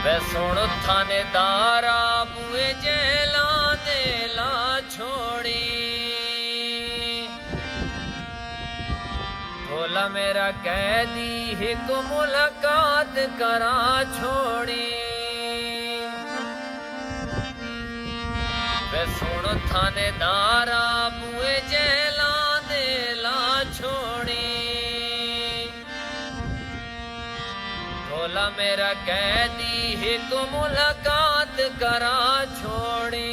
वे सुन थानेदारा बुए जेला दे ला छोड़ी। भोला मेरा कैदी एक मुलाकात करा छोड़ी। वे सुन थानेदारा बुए जेला दे ला छोड़ी। भोला मेरा कैदी एक मुलाकात करा छोड़ी।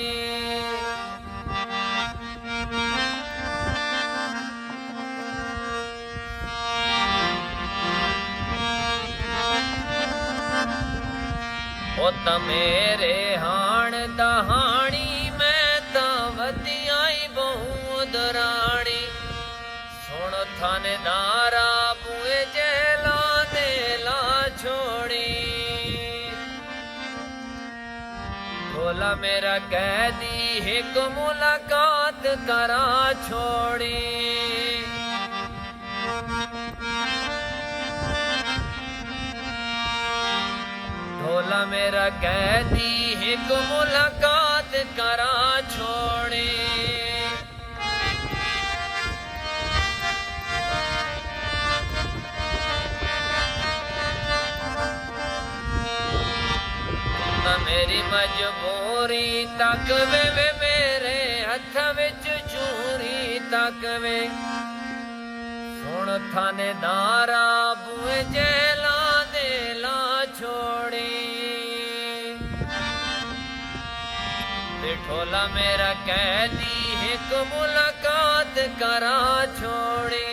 ओ त मेरे हाण दहानी मैं त वधियाई बहु दराणी। सुन थानेदारा बुए जेला दे ला छोड़ी। भोला मेरा कैदी एक मुलाकात करा छोड़ी। भोला मेरा कैदी एक मुलाकात करा छोड़ी। मेरी मजबूरी तक वे मेरे हथ विच चूरी तक वे। सुन थानेदारा बुए जेला दे ला छोड़ी। बिठोला मेरा कैदी एक मुलाकात करा छोड़ी।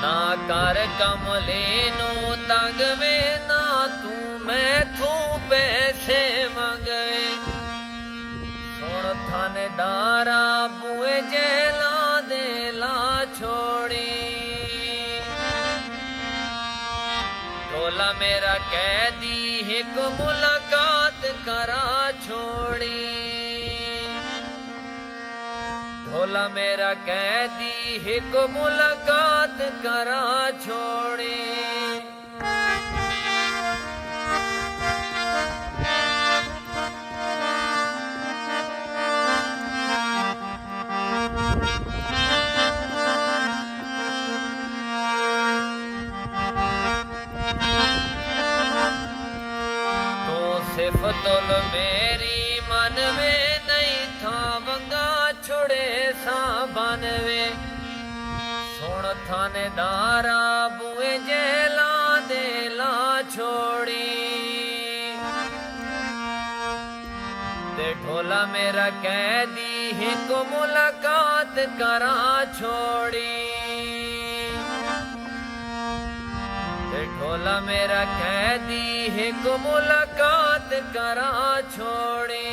ना कर कमले नू तंग वे ना तू मैथों पैसे मंगवे। सुन थानेदारा बुए जेला दे ला छोड़ी। भोला मेरा कैदी एक मुलाकात करा छोड़ी। भोला मेरा कैदी एक मुलाकात करा छोड़ी। तो सिफतुल मेरी मन में नहीं था वंगा छुड़े सा बनवे। सुन थानेदारा बुए जेला दे ला छोड़ी। ते ढोला मेरा कैदी एक मुलाकात करा छोड़ी। ते ढोला मेरा कैदी एक मुलाकात करा छोड़ी।